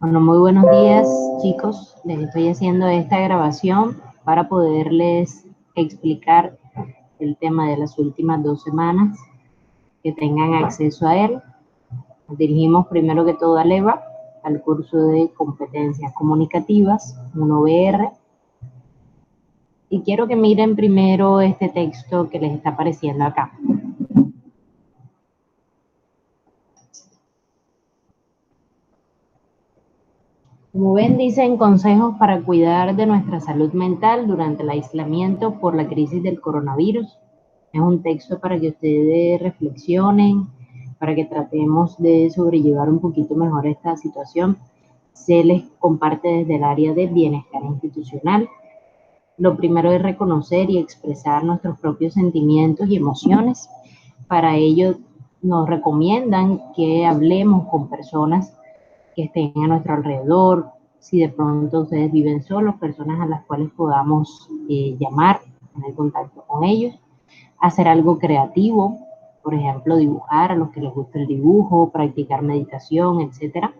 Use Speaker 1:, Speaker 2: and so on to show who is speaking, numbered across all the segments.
Speaker 1: Bueno, muy buenos días, chicos. Les estoy haciendo esta grabación para poderles explicar el tema de las últimas 2 semanas, que tengan acceso a él. Nos dirigimos primero que todo al EVA, al curso de competencias comunicativas, 1BR. Y quiero que miren primero este texto que les está apareciendo acá. Como ven, dicen consejos para cuidar de nuestra salud mental durante el aislamiento por la crisis del coronavirus. Es un texto para que ustedes reflexionen, para que tratemos de sobrellevar un poquito mejor esta situación. Se les comparte desde el área de bienestar institucional. Lo primero es reconocer y expresar nuestros propios sentimientos y emociones. Para ello nos recomiendan que hablemos con personas que estén a nuestro alrededor. Si de pronto ustedes viven solos, personas a las cuales podamos llamar, tener contacto con ellos. Hacer algo creativo, por ejemplo, dibujar a los que les gusta el dibujo, practicar meditación, etcétera.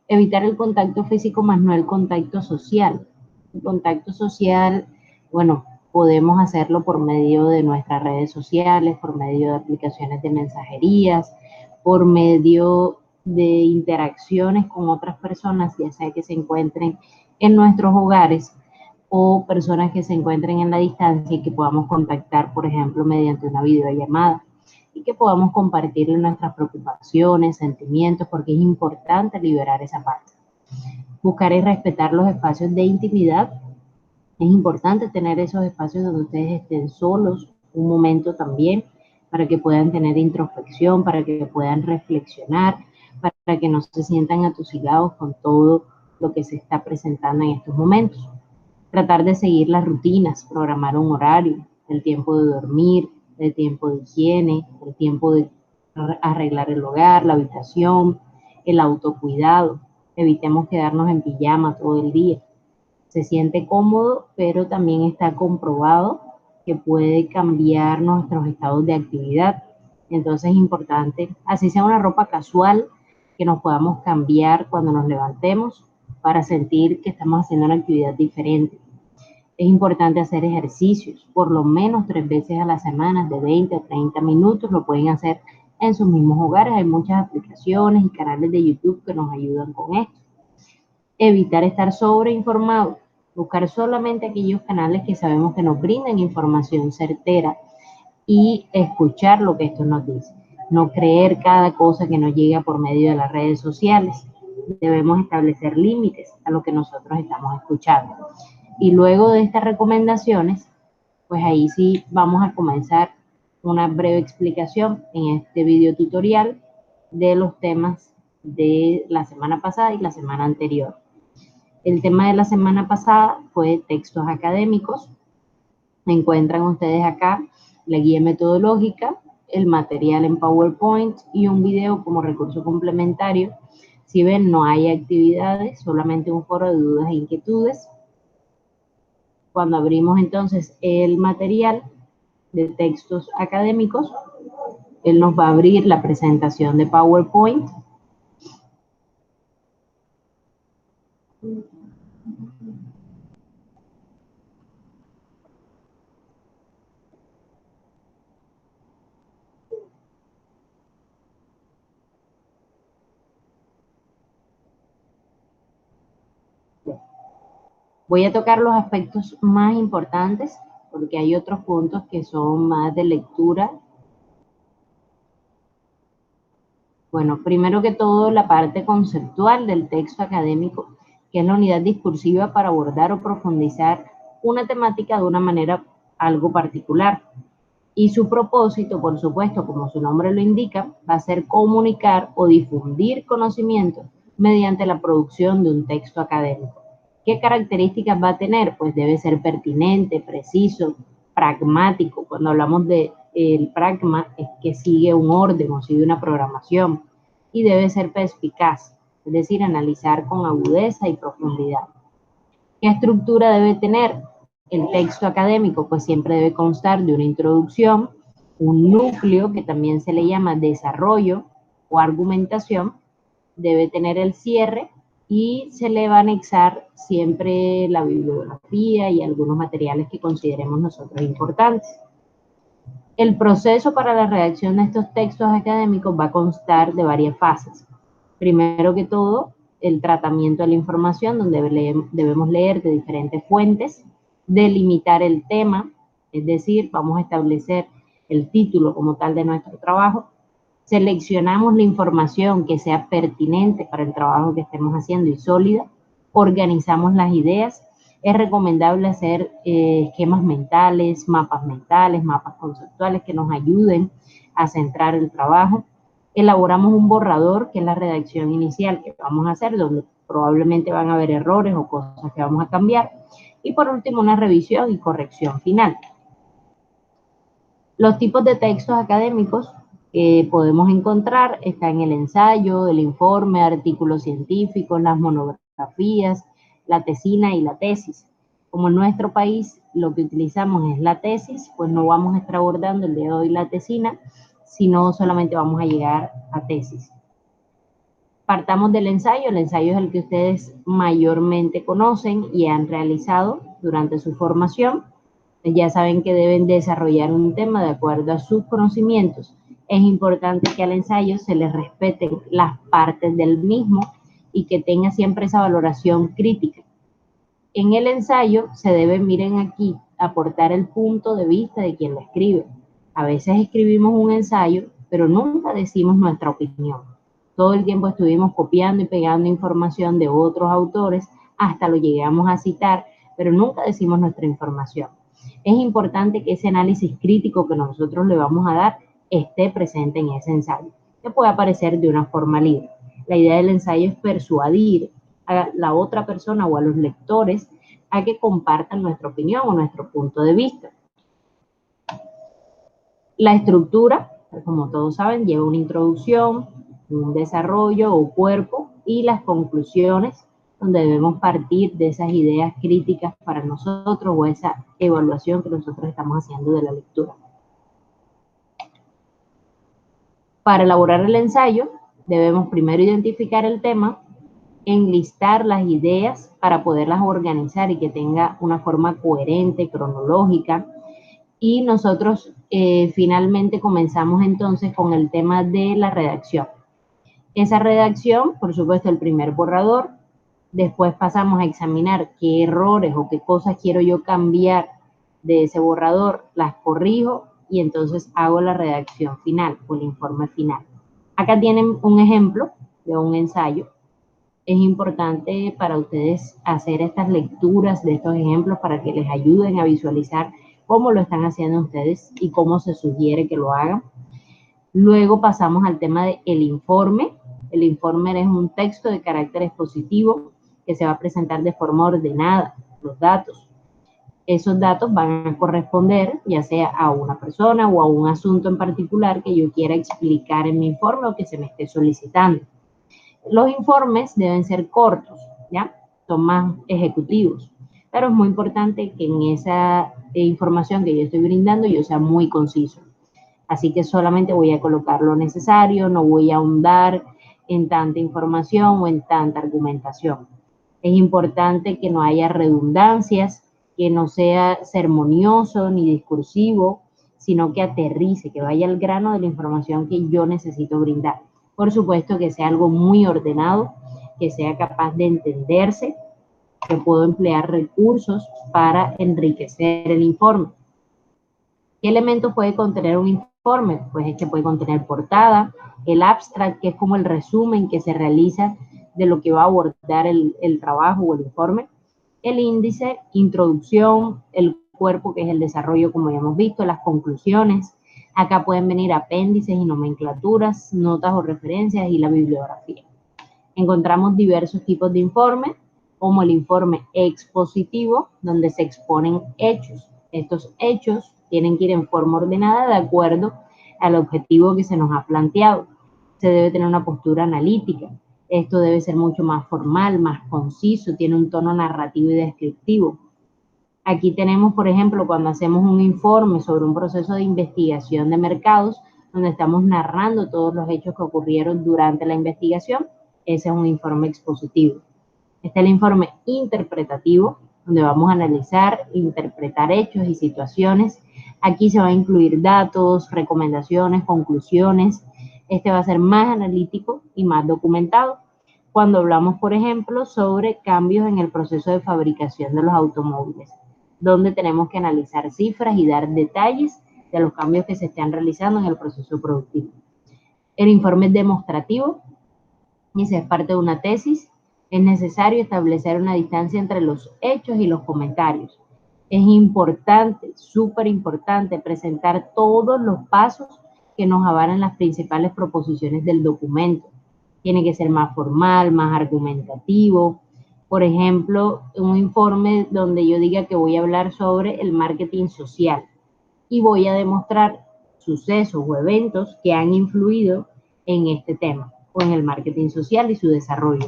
Speaker 1: Evitar el contacto físico más no el contacto social. El contacto social, bueno, podemos hacerlo por medio de nuestras redes sociales, por medio de aplicaciones de mensajerías, por medio de interacciones con otras personas, ya sea que se encuentren en nuestros hogares o personas que se encuentren en la distancia y que podamos contactar, por ejemplo, mediante una videollamada y que podamos compartirle nuestras preocupaciones, sentimientos, porque es importante liberar esa parte. Buscar y respetar los espacios de intimidad. Es importante tener esos espacios donde ustedes estén solos un momento también, para que puedan tener introspección, para que puedan reflexionar, para que no se sientan atosigados con todo lo que se está presentando en estos momentos. Tratar de seguir las rutinas, programar un horario, el tiempo de dormir, el tiempo de higiene, el tiempo de arreglar el hogar, la habitación, el autocuidado. Evitemos quedarnos en pijama todo el día. Se siente cómodo, pero también está comprobado que puede cambiar nuestros estados de actividad. Entonces es importante, así sea una ropa casual, que nos podamos cambiar cuando nos levantemos para sentir que estamos haciendo una actividad diferente. Es importante hacer ejercicios, por lo menos 3 veces a la semana, de 20 a 30 minutos, lo pueden hacer en sus mismos hogares. Hay muchas aplicaciones y canales de YouTube que nos ayudan con esto. Evitar estar sobreinformados, buscar solamente aquellos canales que sabemos que nos brindan información certera y escuchar lo que esto nos dice. No creer cada cosa que nos llega por medio de las redes sociales. Debemos establecer límites a lo que nosotros estamos escuchando. Y luego de estas recomendaciones, pues ahí sí vamos a comenzar una breve explicación en este video tutorial de los temas de la semana pasada y la semana anterior. El tema de la semana pasada fue textos académicos. Encuentran ustedes acá la guía metodológica, el material en PowerPoint y un video como recurso complementario. Si ven, no hay actividades, solamente un foro de dudas e inquietudes. Cuando abrimos entonces el material de textos académicos, él nos va a abrir la presentación de PowerPoint. Voy a tocar los aspectos más importantes porque hay otros puntos que son más de lectura. Bueno, primero que todo, la parte conceptual del texto académico, que es la unidad discursiva para abordar o profundizar una temática de una manera algo particular. Y su propósito, por supuesto, como su nombre lo indica, va a ser comunicar o difundir conocimiento mediante la producción de un texto académico. ¿Qué características va a tener? Pues debe ser pertinente, preciso, pragmático. Cuando hablamos de el pragma, es que sigue un orden o sigue una programación. Y debe ser perspicaz, es decir, analizar con agudeza y profundidad. ¿Qué estructura debe tener el texto académico? Pues siempre debe constar de una introducción, un núcleo que también se le llama desarrollo o argumentación, debe tener el cierre y se le va a anexar siempre la bibliografía y algunos materiales que consideremos nosotros importantes. El proceso para la redacción de estos textos académicos va a constar de varias fases. Primero que todo, el tratamiento de la información, donde debemos leer de diferentes fuentes, delimitar el tema, es decir, vamos a establecer el título como tal de nuestro trabajo, seleccionamos la información que sea pertinente para el trabajo que estemos haciendo y sólida, organizamos las ideas. Es recomendable hacer esquemas mentales, mapas conceptuales que nos ayuden a centrar el trabajo. Elaboramos un borrador, que es la redacción inicial que vamos a hacer, donde probablemente van a haber errores o cosas que vamos a cambiar. Y por último, una revisión y corrección final. Los tipos de textos académicos que podemos encontrar están el ensayo, el informe, artículos científicos, las monografías, la tesina y la tesis. Como en nuestro país lo que utilizamos es la tesis, pues no vamos a estar abordando el día de hoy la tesina, sino solamente vamos a llegar a tesis. Partamos del ensayo. El ensayo es el que ustedes mayormente conocen y han realizado durante su formación. Ya saben que deben desarrollar un tema de acuerdo a sus conocimientos. Es importante que al ensayo se les respeten las partes del mismo y que tenga siempre esa valoración crítica. En el ensayo se debe, miren aquí, aportar el punto de vista de quien lo escribe. A veces escribimos un ensayo, pero nunca decimos nuestra opinión. Todo el tiempo estuvimos copiando y pegando información de otros autores, hasta lo llegamos a citar, pero nunca decimos nuestra información. Es importante que ese análisis crítico que nosotros le vamos a dar esté presente en ese ensayo, que puede aparecer de una forma libre. La idea del ensayo es persuadir a la otra persona o a los lectores a que compartan nuestra opinión o nuestro punto de vista. La estructura, como todos saben, lleva una introducción, un desarrollo o cuerpo y las conclusiones, donde debemos partir de esas ideas críticas para nosotros o esa evaluación que nosotros estamos haciendo de la lectura. Para elaborar el ensayo, debemos primero identificar el tema, enlistar las ideas para poderlas organizar y que tenga una forma coherente, cronológica. Y nosotros finalmente comenzamos entonces con el tema de la redacción. Esa redacción, por supuesto, el primer borrador. Después pasamos a examinar qué errores o qué cosas quiero yo cambiar de ese borrador, las corrijo y entonces hago la redacción final o el informe final. Acá tienen un ejemplo de un ensayo. Es importante para ustedes hacer estas lecturas de estos ejemplos para que les ayuden a visualizar cómo lo están haciendo ustedes y cómo se sugiere que lo hagan. Luego pasamos al tema del informe. El informe es un texto de carácter expositivo que se va a presentar de forma ordenada, los datos. Esos datos van a corresponder ya sea a una persona o a un asunto en particular que yo quiera explicar en mi informe o que se me esté solicitando. Los informes deben ser cortos, ¿ya? Son más ejecutivos, pero es muy importante que en esa información que yo estoy brindando yo sea muy conciso. Así que solamente voy a colocar lo necesario, no voy a ahondar en tanta información o en tanta argumentación. Es importante que no haya redundancias, que no sea sermonioso ni discursivo, sino que aterrice, que vaya al grano de la información que yo necesito brindar. Por supuesto que sea algo muy ordenado, que sea capaz de entenderse, que puedo emplear recursos para enriquecer el informe. ¿Qué elementos puede contener un informe? Pues este puede contener portada, el abstract, que es como el resumen que se realiza de lo que va a abordar el trabajo o el informe, el índice, introducción, el cuerpo, que es el desarrollo, como ya hemos visto, las conclusiones. Acá pueden venir apéndices y nomenclaturas, notas o referencias y la bibliografía. Encontramos diversos tipos de informes, como el informe expositivo, donde se exponen hechos. Estos hechos tienen que ir en forma ordenada de acuerdo al objetivo que se nos ha planteado. Se debe tener una postura analítica. Esto debe ser mucho más formal, más conciso, tiene un tono narrativo y descriptivo. Aquí tenemos, por ejemplo, cuando hacemos un informe sobre un proceso de investigación de mercados, donde estamos narrando todos los hechos que ocurrieron durante la investigación, ese es un informe expositivo. Está el informe interpretativo, donde vamos a analizar, interpretar hechos y situaciones. Aquí se va a incluir datos, recomendaciones, conclusiones. Este va a ser más analítico y más documentado. Cuando hablamos, por ejemplo, sobre cambios en el proceso de fabricación de los automóviles, donde tenemos que analizar cifras y dar detalles de los cambios que se están realizando en el proceso productivo. El informe es demostrativo, y si es parte de una tesis, es necesario establecer una distancia entre los hechos y los comentarios. Es importante, súper importante, presentar todos los pasos que nos avalan las principales proposiciones del documento. Tiene que ser más formal, más argumentativo. Por ejemplo, un informe donde yo diga que voy a hablar sobre el marketing social y voy a demostrar sucesos o eventos que han influido en este tema o en el marketing social y su desarrollo.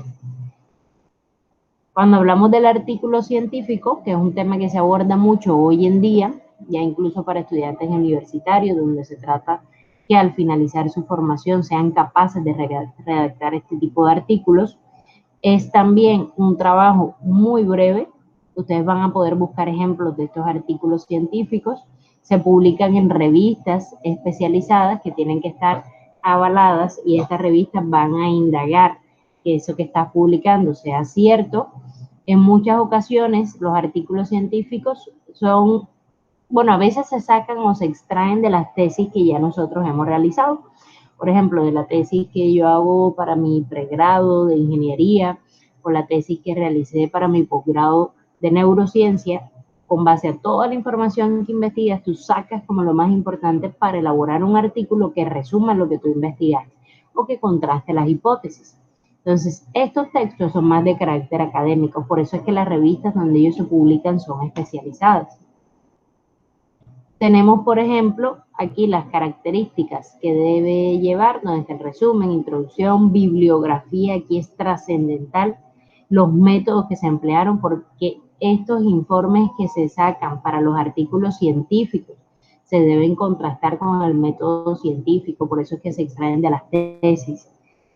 Speaker 1: Cuando hablamos del artículo científico, que es un tema que se aborda mucho hoy en día, ya incluso para estudiantes universitarios, donde se trata que al finalizar su formación sean capaces de redactar este tipo de artículos, es también un trabajo muy breve. Ustedes van a poder buscar ejemplos de estos artículos científicos. Se publican en revistas especializadas que tienen que estar avaladas y estas revistas van a indagar que eso que estás publicando sea cierto. En muchas ocasiones los artículos científicos son, bueno, a veces se sacan o se extraen de las tesis que ya nosotros hemos realizado. Por ejemplo, de la tesis que yo hago para mi pregrado de ingeniería o la tesis que realicé para mi posgrado de neurociencia, con base a toda la información que investigas, tú sacas como lo más importante para elaborar un artículo que resuma lo que tú investigaste o que contraste las hipótesis. Entonces, estos textos son más de carácter académico, por eso es que las revistas donde ellos se publican son especializadas. Tenemos, por ejemplo, aquí las características que debe llevar, donde está el resumen, introducción, bibliografía, aquí es trascendental, los métodos que se emplearon, porque estos informes que se sacan para los artículos científicos se deben contrastar con el método científico, por eso es que se extraen de las tesis,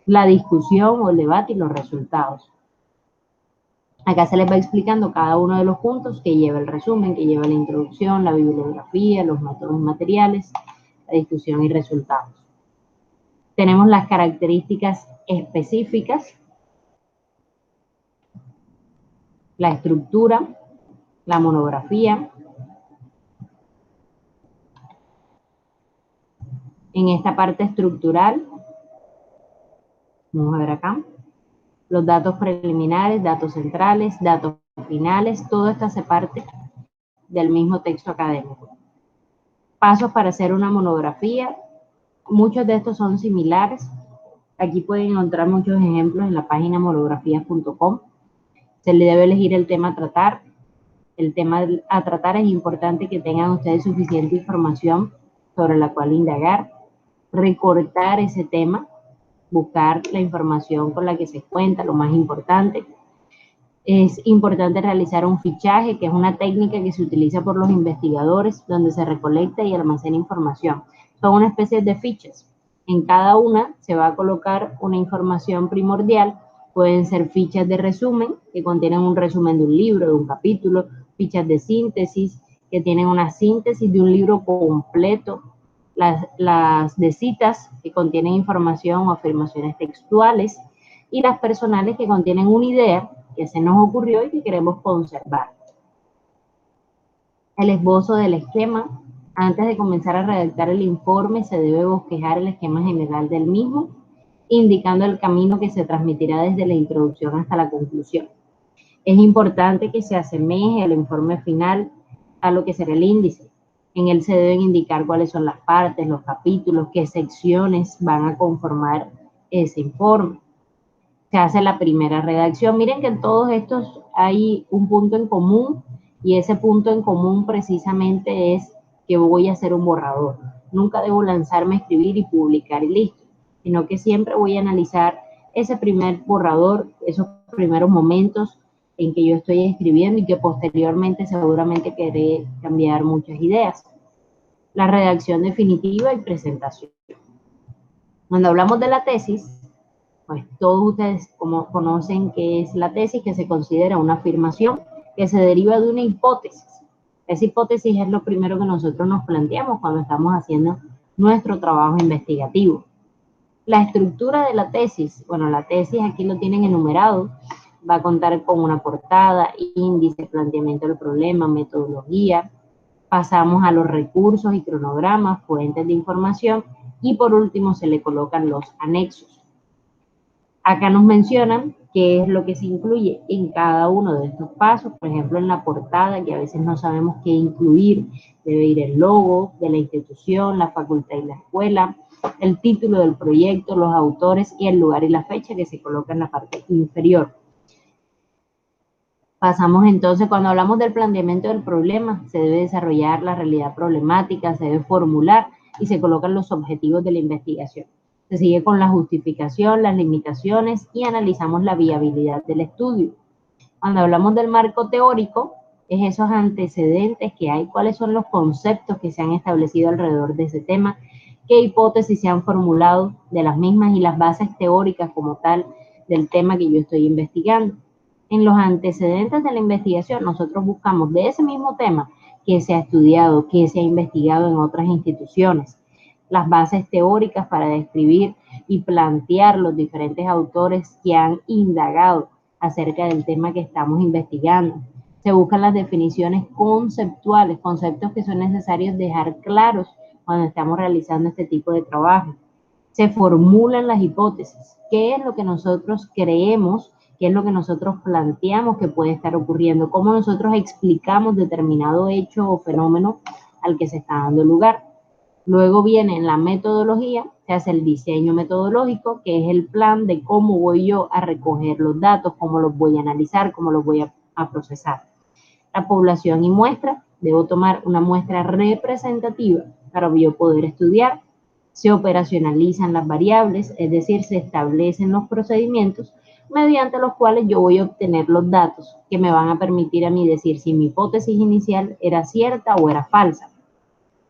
Speaker 1: la discusión o el debate y los resultados. Acá se les va explicando cada uno de los puntos que lleva el resumen, que lleva la introducción, la bibliografía, los métodos materiales, la discusión y resultados. Tenemos las características específicas, la estructura, la monografía. En esta parte estructural, vamos a ver acá, los datos preliminares, datos centrales, datos finales, todo esto hace parte del mismo texto académico. Pasos para hacer una monografía. Muchos de estos son similares. Aquí pueden encontrar muchos ejemplos en la página monografías.com. Se le debe elegir el tema a tratar. El tema a tratar es importante que tengan ustedes suficiente información sobre la cual indagar, recortar ese tema, buscar la información con la que se cuenta, lo más importante. Es importante realizar un fichaje, que es una técnica que se utiliza por los investigadores, donde se recolecta y almacena información. Son una especie de fichas. En cada una se va a colocar una información primordial. Pueden ser fichas de resumen, que contienen un resumen de un libro, de un capítulo, fichas de síntesis, que tienen una síntesis de un libro completo, las de citas, que contienen información o afirmaciones textuales, y las personales, que contienen una idea que se nos ocurrió y que queremos conservar. El esbozo del esquema. Antes de comenzar a redactar el informe, se debe bosquejar el esquema general del mismo, indicando el camino que se transmitirá desde la introducción hasta la conclusión. Es importante que se asemeje el informe final a lo que será el índice. En él se deben indicar cuáles son las partes, los capítulos, qué secciones van a conformar ese informe. Se hace la primera redacción. Miren que en todos estos hay un punto en común, y ese punto en común precisamente es que voy a hacer un borrador. Nunca debo lanzarme a escribir y publicar y listo, sino que siempre voy a analizar ese primer borrador, esos primeros momentos en que yo estoy escribiendo y que posteriormente seguramente querré cambiar muchas ideas. La redacción definitiva y presentación. Cuando hablamos de la tesis, Pues todos ustedes como conocen qué es la tesis, que se considera una afirmación que se deriva de una hipótesis. Esa hipótesis es lo primero que nosotros nos planteamos cuando estamos haciendo nuestro trabajo investigativo. La estructura de la tesis, bueno, la tesis aquí lo tienen enumerado, va a contar con una portada, índice, planteamiento del problema, metodología, pasamos a los recursos y cronogramas, fuentes de información y por último se le colocan los anexos. Acá nos mencionan qué es lo que se incluye en cada uno de estos pasos, por ejemplo en la portada, que a veces no sabemos qué incluir, debe ir el logo de la institución, la facultad y la escuela, el título del proyecto, los autores y el lugar y la fecha que se coloca en la parte inferior. Pasamos entonces, cuando hablamos del planteamiento del problema, se debe desarrollar la realidad problemática, se debe formular y se colocan los objetivos de la investigación. Se sigue con la justificación, las limitaciones y analizamos la viabilidad del estudio. Cuando hablamos del marco teórico, es esos antecedentes que hay, cuáles son los conceptos que se han establecido alrededor de ese tema, qué hipótesis se han formulado de las mismas y las bases teóricas como tal del tema que yo estoy investigando. En los antecedentes de la investigación, nosotros buscamos de ese mismo tema que se ha estudiado, que se ha investigado en otras instituciones, las bases teóricas para describir y plantear los diferentes autores que han indagado acerca del tema que estamos investigando. Se buscan las definiciones conceptuales, conceptos que son necesarios dejar claros cuando estamos realizando este tipo de trabajo. Se formulan las hipótesis, qué es lo que nosotros creemos, qué es lo que nosotros planteamos que puede estar ocurriendo, cómo nosotros explicamos determinado hecho o fenómeno al que se está dando lugar. Luego viene la metodología, se hace el diseño metodológico, que es el plan de cómo voy yo a recoger los datos, cómo los voy a analizar, cómo los voy a procesar. La población y muestra, debo tomar una muestra representativa para yo poder estudiar. Se operacionalizan las variables, es decir, se establecen los procedimientos mediante los cuales yo voy a obtener los datos que me van a permitir a mí decir si mi hipótesis inicial era cierta o era falsa.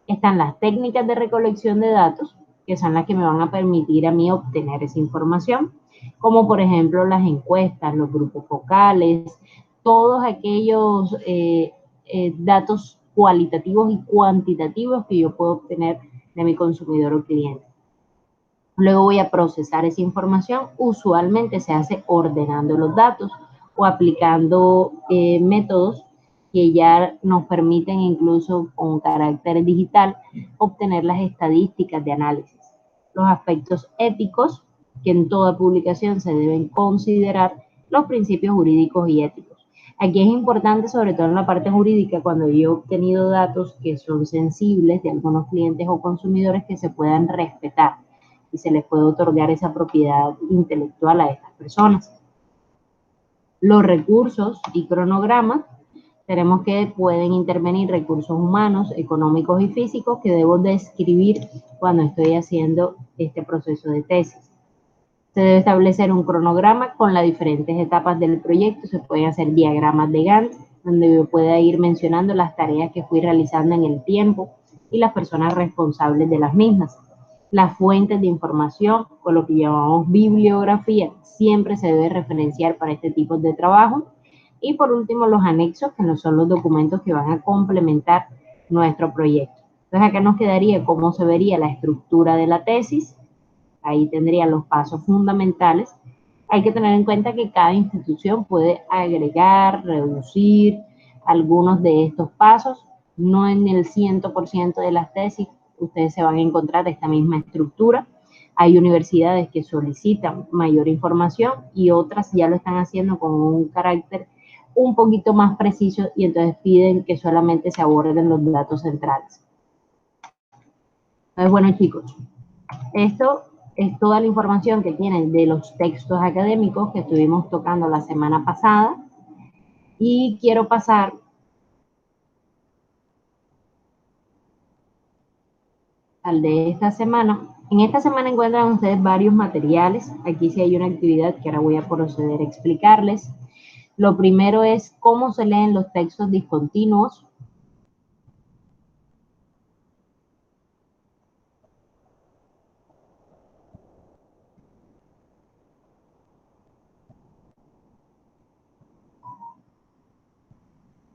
Speaker 1: Están las técnicas de recolección de datos, que son las que me van a permitir a mí obtener esa información, como por ejemplo las encuestas, los grupos focales, todos aquellos datos cualitativos y cuantitativos que yo puedo obtener de mi consumidor o cliente. Luego voy a procesar esa información, usualmente se hace ordenando los datos o aplicando métodos que ya nos permiten incluso con carácter digital obtener las estadísticas de análisis. Los aspectos éticos, que en toda publicación se deben considerar los principios jurídicos y éticos. Aquí es importante, sobre todo en la parte jurídica, cuando yo he obtenido datos que son sensibles de algunos clientes o consumidores, que se puedan respetar y se les puede otorgar esa propiedad intelectual a estas personas. Los recursos y cronogramas, tenemos que pueden intervenir recursos humanos, económicos y físicos que debo describir cuando estoy haciendo este proceso de tesis. Se debe establecer un cronograma con las diferentes etapas del proyecto, se pueden hacer diagramas de Gantt, donde yo pueda ir mencionando las tareas que fui realizando en el tiempo y las personas responsables de las mismas. Las fuentes de información, o lo que llamamos bibliografía, siempre se debe referenciar para este tipo de trabajo. Y por último, los anexos, que no son los documentos que van a complementar nuestro proyecto. Entonces acá nos quedaría cómo se vería la estructura de la tesis. Ahí tendría los pasos fundamentales. Hay que tener en cuenta que cada institución puede agregar, reducir algunos de estos pasos. No en el 100% de las tesis ustedes se van a encontrar esta misma estructura. Hay universidades que solicitan mayor información y otras ya lo están haciendo con un carácter un poquito más preciso y entonces piden que solamente se aborden los datos centrales. Entonces, bueno, chicos, esto es toda la información que tienen de los textos académicos que estuvimos tocando la semana pasada y quiero pasar al de esta semana. En esta semana encuentran ustedes varios materiales. Aquí sí hay una actividad que ahora voy a proceder a explicarles. Lo primero es cómo se leen los textos discontinuos.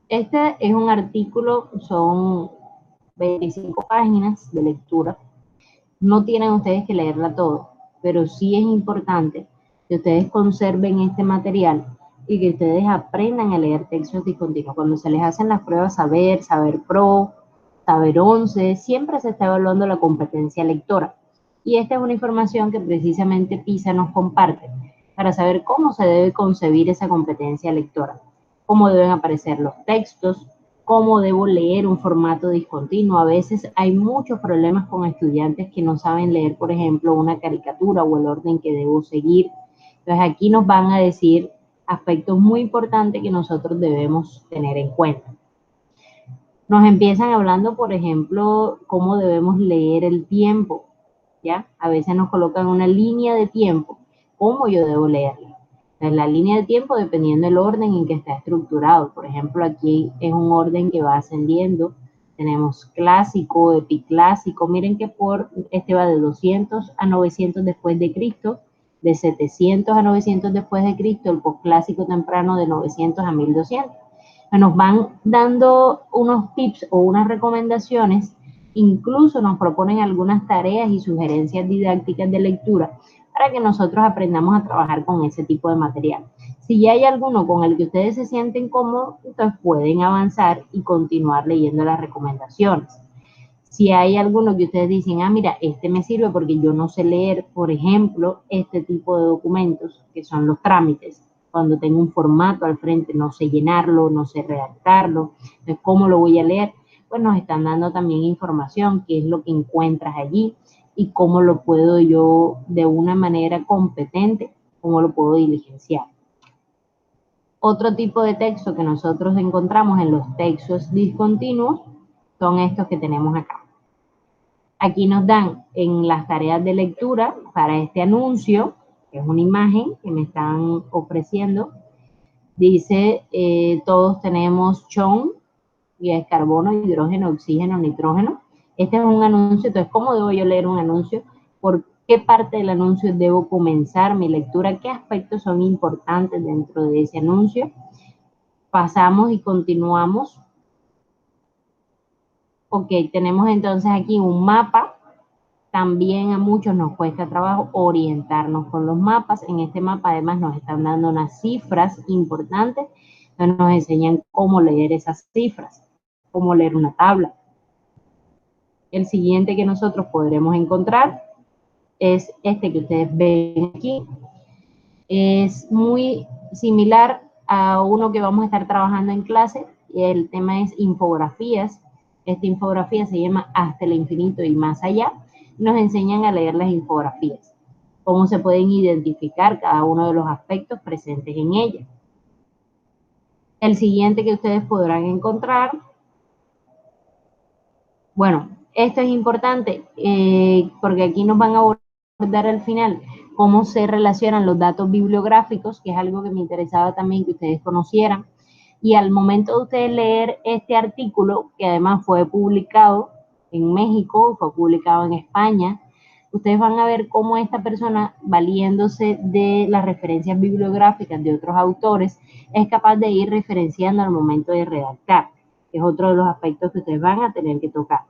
Speaker 1: Este es un artículo, son 25 páginas de lectura. No tienen ustedes que leerla todo, pero sí es importante que ustedes conserven este material y que ustedes aprendan a leer textos discontinuos. Cuando se les hacen las pruebas Saber, Saber Pro, Saber 11, siempre se está evaluando la competencia lectora. Y esta es una información que precisamente PISA nos comparte para saber cómo se debe concebir esa competencia lectora, cómo deben aparecer los textos, cómo debo leer un formato discontinuo. A veces hay muchos problemas con estudiantes que no saben leer, por ejemplo, una caricatura o el orden que debo seguir. Entonces aquí nos van a decir aspectos muy importantes que nosotros debemos tener en cuenta. Nos empiezan hablando, por ejemplo, cómo debemos leer el tiempo, ¿ya? A veces nos colocan una línea de tiempo, cómo yo debo leerla. Entonces, la línea de tiempo dependiendo del orden en que está estructurado. Por ejemplo, aquí es un orden que va ascendiendo. Tenemos clásico, epiclásico. Miren que este va de 200 a 900 después de Cristo, de 700 a 900 después de Cristo, el posclásico temprano de 900 a 1200. Nos van dando unos tips o unas recomendaciones, incluso nos proponen algunas tareas y sugerencias didácticas de lectura para que nosotros aprendamos a trabajar con ese tipo de material. Si ya hay alguno con el que ustedes se sienten cómodos, entonces pueden avanzar y continuar leyendo las recomendaciones. Si hay alguno que ustedes dicen, ah, mira, este me sirve porque yo no sé leer, por ejemplo, este tipo de documentos, que son los trámites. Cuando tengo un formato al frente, no sé llenarlo, no sé redactarlo, entonces, ¿cómo lo voy a leer? Pues nos están dando también información, qué es lo que encuentras allí y cómo lo puedo yo, de una manera competente, cómo lo puedo diligenciar. Otro tipo de texto que nosotros encontramos en los textos discontinuos son estos que tenemos acá. Aquí nos dan en las tareas de lectura para este anuncio, que es una imagen que me están ofreciendo. Dice, todos tenemos CHON, y es carbono, hidrógeno, oxígeno, nitrógeno. Este es un anuncio, entonces, ¿cómo debo yo leer un anuncio? ¿Por qué parte del anuncio debo comenzar mi lectura? ¿Qué aspectos son importantes dentro de ese anuncio? Pasamos y continuamos. Ok, tenemos entonces aquí un mapa. También a muchos nos cuesta trabajo orientarnos con los mapas. En este mapa además nos están dando unas cifras importantes, nos enseñan cómo leer esas cifras, cómo leer una tabla. El siguiente que nosotros podremos encontrar es este que ustedes ven aquí. Es muy similar a uno que vamos a estar trabajando en clase, y el tema es infografías. Esta infografía se llama Hasta el infinito y más allá. Nos enseñan a leer las infografías, cómo se pueden identificar cada uno de los aspectos presentes en ella. El siguiente que ustedes podrán encontrar, bueno, esto es importante porque aquí nos van a abordar al final cómo se relacionan los datos bibliográficos, que es algo que me interesaba también que ustedes conocieran. Y al momento de ustedes leer este artículo, que además fue publicado en México, fue publicado en España, ustedes van a ver cómo esta persona, valiéndose de las referencias bibliográficas de otros autores, es capaz de ir referenciando al momento de redactar, que es otro de los aspectos que ustedes van a tener que tocar.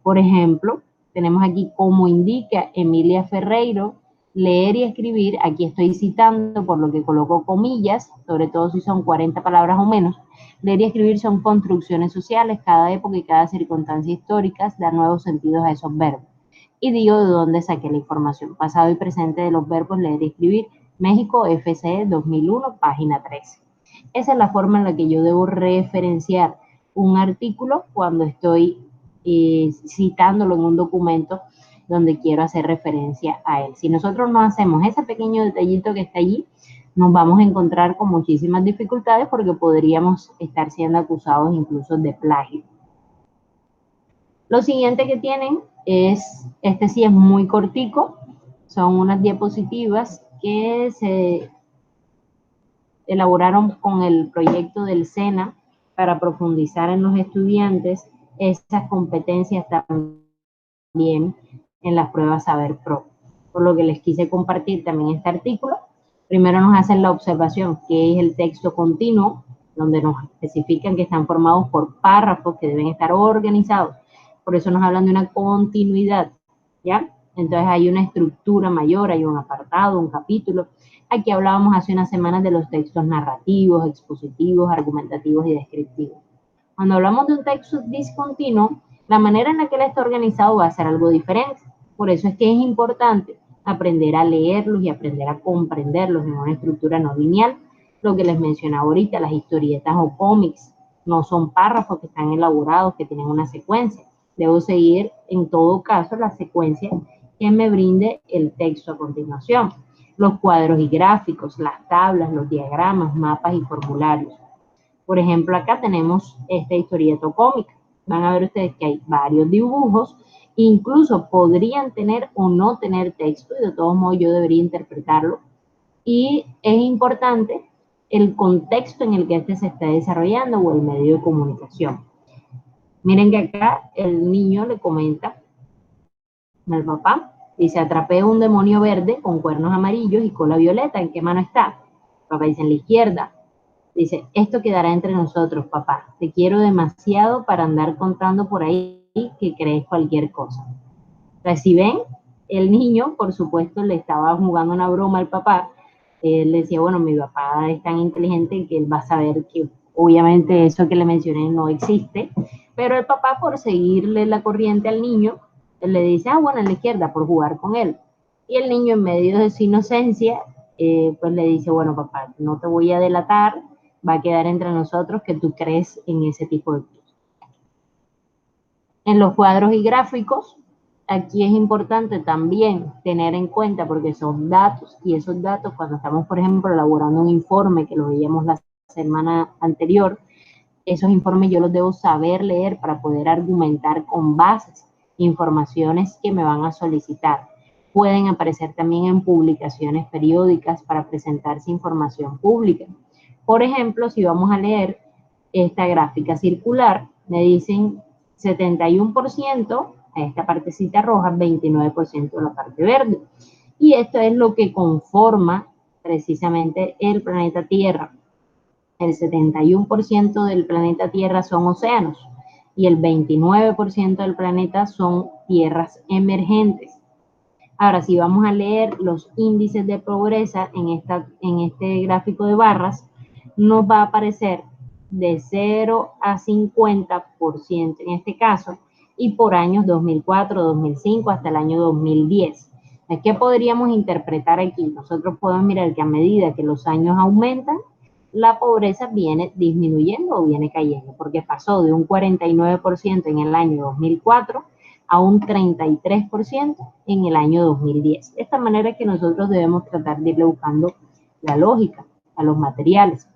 Speaker 1: Por ejemplo, tenemos aquí como indica Emilia Ferreiro, leer y escribir, aquí estoy citando por lo que coloco comillas, sobre todo si son 40 palabras o menos. Leer y escribir son construcciones sociales, cada época y cada circunstancia histórica da nuevos sentidos a esos verbos. Y digo de dónde saqué la información, pasado y presente de los verbos leer y escribir, México, FCE 2001, página 13. Esa es la forma en la que yo debo referenciar un artículo cuando estoy citándolo en un documento donde quiero hacer referencia a él. Si nosotros no hacemos ese pequeño detallito que está allí, nos vamos a encontrar con muchísimas dificultades porque podríamos estar siendo acusados incluso de plagio. Lo siguiente que tienen es, este sí es muy cortico, son unas diapositivas que se elaboraron con el proyecto del SENA para profundizar en los estudiantes esas competencias también en las pruebas Saber Pro. Por lo que les quise compartir también este artículo. Primero nos hacen la observación, que es el texto continuo, donde nos especifican que están formados por párrafos que deben estar organizados. Por eso nos hablan de una continuidad, ¿ya? Entonces hay una estructura mayor, hay un apartado, un capítulo. Aquí hablábamos hace unas semanas de los textos narrativos, expositivos, argumentativos y descriptivos. Cuando hablamos de un texto discontinuo, la manera en la que él está organizado va a ser algo diferente. Por eso es que es importante aprender a leerlos y aprender a comprenderlos en una estructura no lineal. Lo que les mencionaba ahorita, las historietas o cómics no son párrafos que están elaborados, que tienen una secuencia. Debo seguir, en todo caso, la secuencia que me brinde el texto a continuación. Los cuadros y gráficos, las tablas, los diagramas, mapas y formularios. Por ejemplo, acá tenemos esta historieta cómica. Van a ver ustedes que hay varios dibujos, incluso podrían tener o no tener texto, y de todos modos yo debería interpretarlo. Y es importante el contexto en el que este se está desarrollando o el medio de comunicación. Miren que acá el niño le comenta al papá, dice, atrapé un demonio verde con cuernos amarillos y cola violeta, ¿en qué mano está? El papá dice, en la izquierda. Dice, esto quedará entre nosotros, papá. Te quiero demasiado para andar contando por ahí que crees cualquier cosa. Entonces, si ven, el niño, por supuesto, le estaba jugando una broma al papá. Él le decía, bueno, mi papá es tan inteligente que él va a saber que obviamente eso que le mencioné no existe. Pero el papá, por seguirle la corriente al niño, él le dice, ah, bueno, en la izquierda, por jugar con él. Y el niño, en medio de su inocencia, pues le dice, bueno, papá, no te voy a delatar, va a quedar entre nosotros que tú crees en ese tipo de cosas. En los cuadros y gráficos, aquí es importante también tener en cuenta, porque son datos, y esos datos cuando estamos, por ejemplo, elaborando un informe, que lo veíamos la semana anterior, esos informes yo los debo saber leer para poder argumentar con bases, informaciones que me van a solicitar. Pueden aparecer también en publicaciones periódicas para presentarse información pública. Por ejemplo, si vamos a leer esta gráfica circular, me dicen 71% a esta partecita roja, 29% a la parte verde. Y esto es lo que conforma precisamente el planeta Tierra. El 71% del planeta Tierra son océanos y el 29% del planeta son tierras emergentes. Ahora, si vamos a leer los índices de pobreza en este gráfico de barras, nos va a aparecer de 0 a 50% en este caso, y por años 2004, 2005 hasta el año 2010. ¿Qué podríamos interpretar aquí? Nosotros podemos mirar que a medida que los años aumentan, la pobreza viene disminuyendo o viene cayendo, porque pasó de un 49% en el año 2004 a un 33% en el año 2010. De esta manera que nosotros debemos tratar de irle buscando la lógica a los materiales.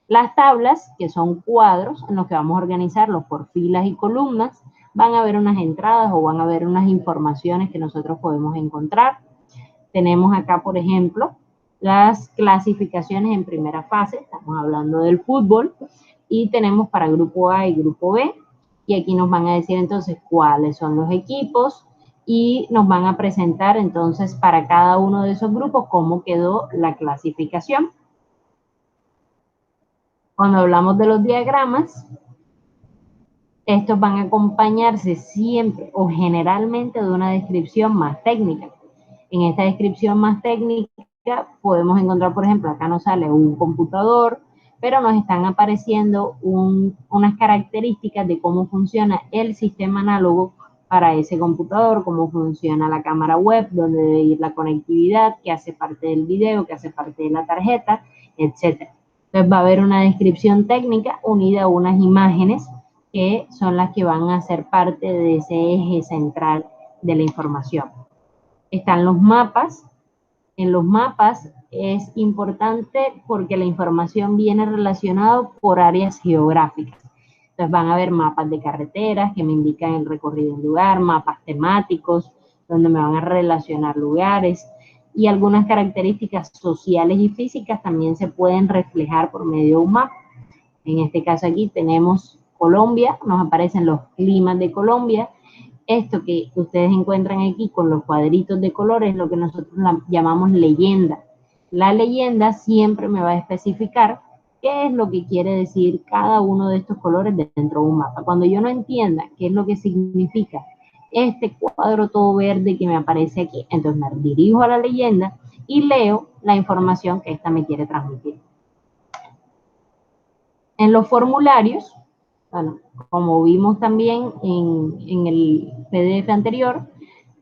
Speaker 1: Las tablas, que son cuadros en los que vamos a organizarlos por filas y columnas, van a haber unas entradas o van a haber unas informaciones que nosotros podemos encontrar. Tenemos acá, por ejemplo, las clasificaciones en primera fase, estamos hablando del fútbol, y tenemos para grupo A y grupo B, y aquí nos van a decir entonces cuáles son los equipos, y nos van a presentar entonces para cada uno de esos grupos cómo quedó la clasificación. Cuando hablamos de los diagramas, estos van a acompañarse siempre o generalmente de una descripción más técnica. En esta descripción más técnica podemos encontrar, por ejemplo, acá nos sale un computador, pero nos están apareciendo unas características de cómo funciona el sistema análogo para ese computador, cómo funciona la cámara web, dónde debe ir la conectividad, qué hace parte del video, qué hace parte de la tarjeta, etc. Entonces va a haber una descripción técnica unida a unas imágenes que son las que van a ser parte de ese eje central de la información. Están los mapas. En los mapas es importante porque la información viene relacionada por áreas geográficas. Entonces van a haber mapas de carreteras que me indican el recorrido del lugar, mapas temáticos donde me van a relacionar lugares, y algunas características sociales y físicas también se pueden reflejar por medio de un mapa. En este caso aquí tenemos Colombia, nos aparecen los climas de Colombia. Esto que ustedes encuentran aquí con los cuadritos de colores es lo que nosotros llamamos leyenda. La leyenda siempre me va a especificar qué es lo que quiere decir cada uno de estos colores dentro de un mapa. Cuando yo no entienda qué es lo que significa este cuadro todo verde que me aparece aquí, entonces me dirijo a la leyenda y leo la información que esta me quiere transmitir. En los formularios, bueno, como vimos también en el PDF anterior,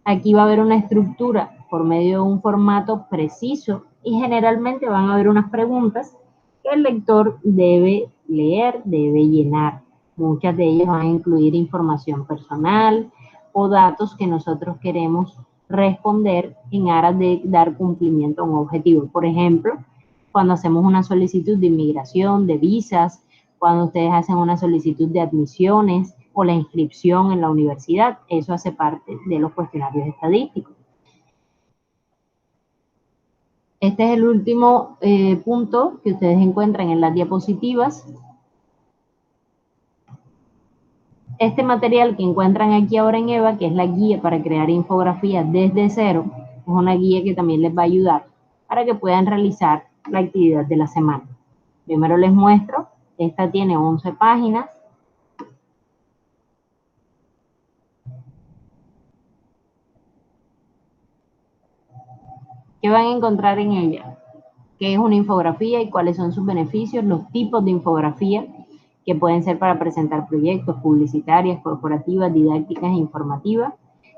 Speaker 1: aquí va a haber una estructura por medio de un formato preciso y generalmente van a haber unas preguntas que el lector debe leer, debe llenar. Muchas de ellas van a incluir información personal o datos que nosotros queremos responder en aras de dar cumplimiento a un objetivo. Por ejemplo, cuando hacemos una solicitud de inmigración, de visas, cuando ustedes hacen una solicitud de admisiones o la inscripción en la universidad, eso hace parte de los cuestionarios estadísticos. Este es el último punto que ustedes encuentran en las diapositivas. Este material que encuentran aquí ahora en EVA, que es la guía para crear infografías desde cero, es una guía que también les va a ayudar para que puedan realizar la actividad de la semana. Primero les muestro, esta tiene 11 páginas. ¿Qué van a encontrar en ella? ¿Qué es una infografía y cuáles son sus beneficios? Los tipos de infografía que pueden ser para presentar proyectos publicitarias, corporativas, didácticas e informativas.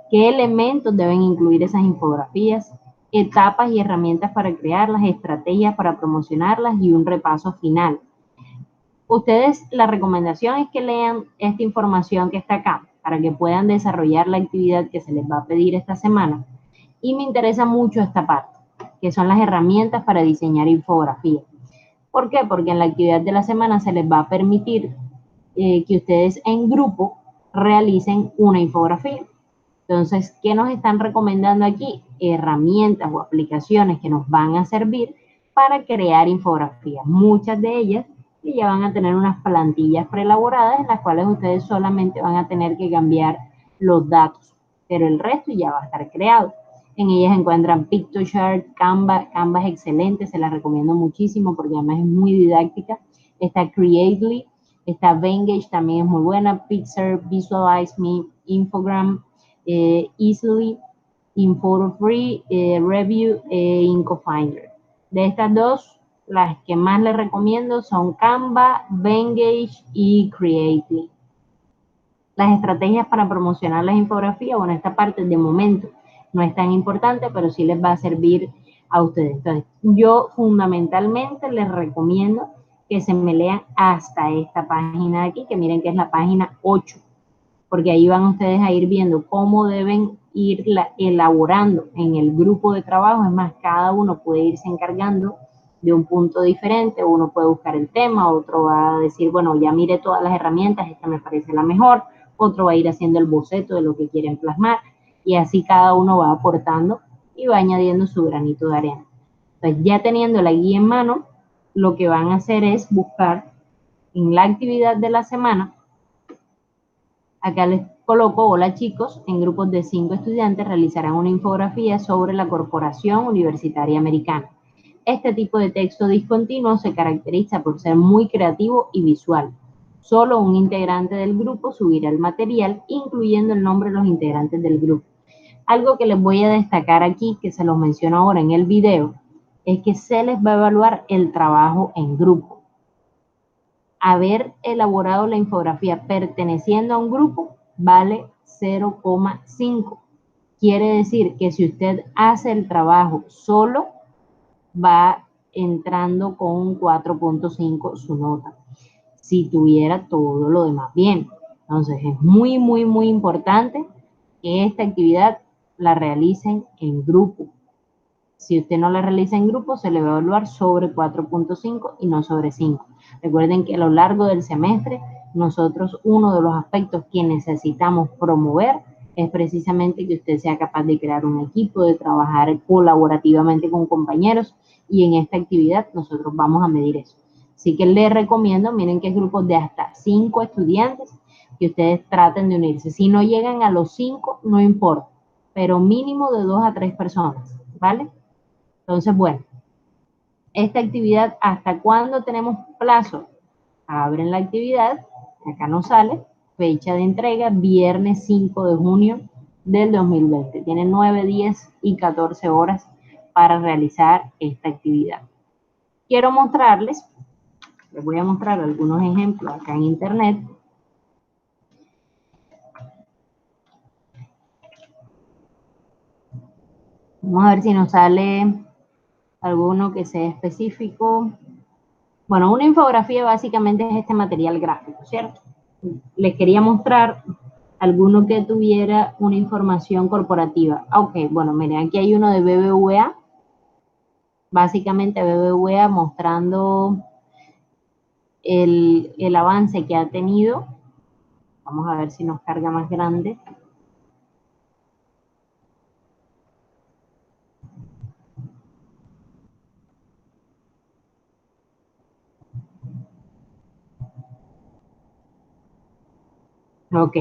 Speaker 1: ¿Qué elementos deben incluir esas infografías? Etapas y herramientas para crearlas, estrategias para promocionarlas y un repaso final. Ustedes, la recomendación es que lean esta información que está acá para que puedan desarrollar la actividad que se les va a pedir esta semana. Y me interesa mucho esta parte, que son las herramientas para diseñar infografías. ¿Por qué? Porque en la actividad de la semana se les va a permitir que ustedes en grupo realicen una infografía. Entonces, ¿qué nos están recomendando aquí? Herramientas o aplicaciones que nos van a servir para crear infografías. Muchas de ellas que ya van a tener unas plantillas preelaboradas en las cuales ustedes solamente van a tener que cambiar los datos, pero el resto ya va a estar creado. En ellas encuentran Piktochart, Canva. Canva es excelente, se la recomiendo muchísimo porque además es muy didáctica. Está Creately, está Venngage, también es muy buena. Pixar, Visualize Me, Infogram, Easily, Info4Free, Review e IncoFinder. De estas dos, las que más les recomiendo son Canva, Venngage y Creately. Las estrategias para promocionar las infografías, bueno, esta parte de momento no es tan importante, pero sí les va a servir a ustedes. Entonces, yo fundamentalmente les recomiendo que se me lean hasta esta página de aquí, que miren que es la página 8, porque ahí van ustedes a ir viendo cómo deben ir elaborando en el grupo de trabajo. Es más, cada uno puede irse encargando de un punto diferente, uno puede buscar el tema, otro va a decir, bueno, ya mire todas las herramientas, esta me parece la mejor, otro va a ir haciendo el boceto de lo que quieren plasmar, y así cada uno va aportando y va añadiendo su granito de arena. Entonces, ya teniendo la guía en mano, lo que van a hacer es buscar en la actividad de la semana. Acá les coloco, hola chicos, en grupos de 5 estudiantes realizarán una infografía sobre la Corporación Universitaria Americana. Este tipo de texto discontinuo se caracteriza por ser muy creativo y visual. Solo un integrante del grupo subirá el material, incluyendo el nombre de los integrantes del grupo. Algo que les voy a destacar aquí, que se los menciono ahora en el video, es que se les va a evaluar el trabajo en grupo. Haber elaborado la infografía perteneciendo a un grupo vale 0,5. Quiere decir que si usted hace el trabajo solo, va entrando con un 4,5 su nota. Si tuviera todo lo demás bien. Entonces es muy, muy, muy importante que esta actividad la realicen en grupo. Si usted no la realiza en grupo, se le va a evaluar sobre 4,5 y no sobre 5. Recuerden que a lo largo del semestre, nosotros uno de los aspectos que necesitamos promover es precisamente que usted sea capaz de crear un equipo, de trabajar colaborativamente con compañeros, y en esta actividad nosotros vamos a medir eso. Así que les recomiendo, miren que es grupos de hasta 5 estudiantes, que ustedes traten de unirse. Si no llegan a los 5, no importa, pero mínimo de 2 a 3 personas, ¿vale? Entonces, bueno, esta actividad, ¿hasta cuándo tenemos plazo? Abren la actividad, acá nos sale, fecha de entrega, viernes 5 de junio del 2020. Tienen 9, 10 y 14 horas para realizar esta actividad. Quiero mostrarles, les voy a mostrar algunos ejemplos acá en internet. Vamos a ver si nos sale alguno que sea específico. Bueno, una infografía básicamente es este material gráfico, ¿cierto? Les quería mostrar alguno que tuviera una información corporativa. Ok, bueno, miren, aquí hay uno de BBVA. Básicamente BBVA mostrando el avance que ha tenido. Vamos a ver si nos carga más grande. Ok.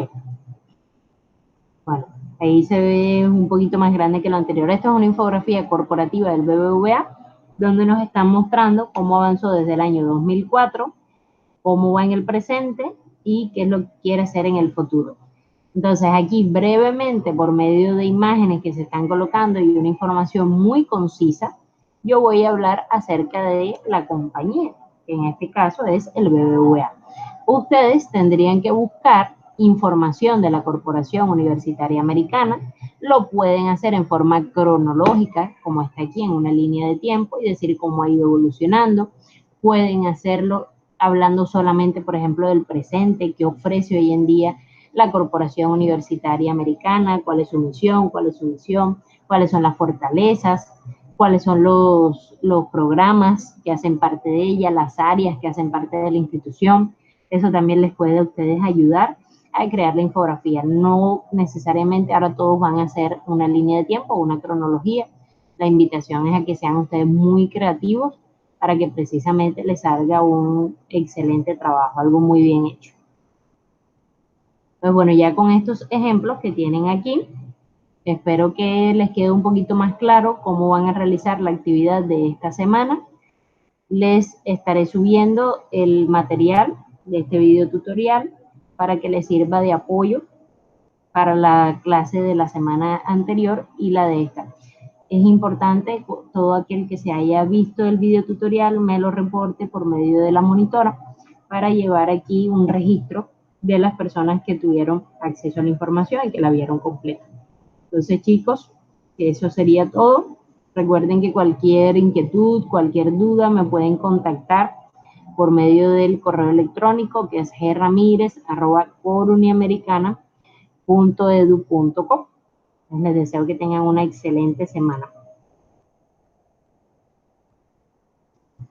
Speaker 1: Bueno, ahí se ve un poquito más grande que lo anterior. Esta es una infografía corporativa del BBVA, donde nos están mostrando cómo avanzó desde el año 2004, cómo va en el presente y qué es lo que quiere hacer en el futuro. Entonces aquí brevemente, por medio de imágenes que se están colocando y una información muy concisa, yo voy a hablar acerca de la compañía, que en este caso es el BBVA. Ustedes tendrían que buscar información de la Corporación Universitaria Americana, lo pueden hacer en forma cronológica, como está aquí en una línea de tiempo, y decir cómo ha ido evolucionando. Pueden hacerlo hablando solamente, por ejemplo, del presente, qué ofrece hoy en día la Corporación Universitaria Americana, cuál es su misión, cuál es su visión, cuáles son las fortalezas, cuáles son los programas que hacen parte de ella, las áreas que hacen parte de la institución. Eso también les puede a ustedes ayudar a crear la infografía. No necesariamente ahora todos van a hacer una línea de tiempo o una cronología. La invitación es a que sean ustedes muy creativos para que precisamente les salga un excelente trabajo, algo muy bien hecho. Pues bueno, ya con estos ejemplos que tienen aquí, espero que les quede un poquito más claro cómo van a realizar la actividad de esta semana. Les estaré subiendo el material de este video tutorial para que les sirva de apoyo para la clase de la semana anterior y la de esta. Es importante todo aquel que se haya visto el video tutorial me lo reporte por medio de la monitora para llevar aquí un registro de las personas que tuvieron acceso a la información y que la vieron completa. Entonces, chicos, eso sería todo. Recuerden que cualquier inquietud, cualquier duda me pueden contactar por medio del correo electrónico que es gramirez@coruniamericana.edu.co. Les deseo que tengan una excelente semana.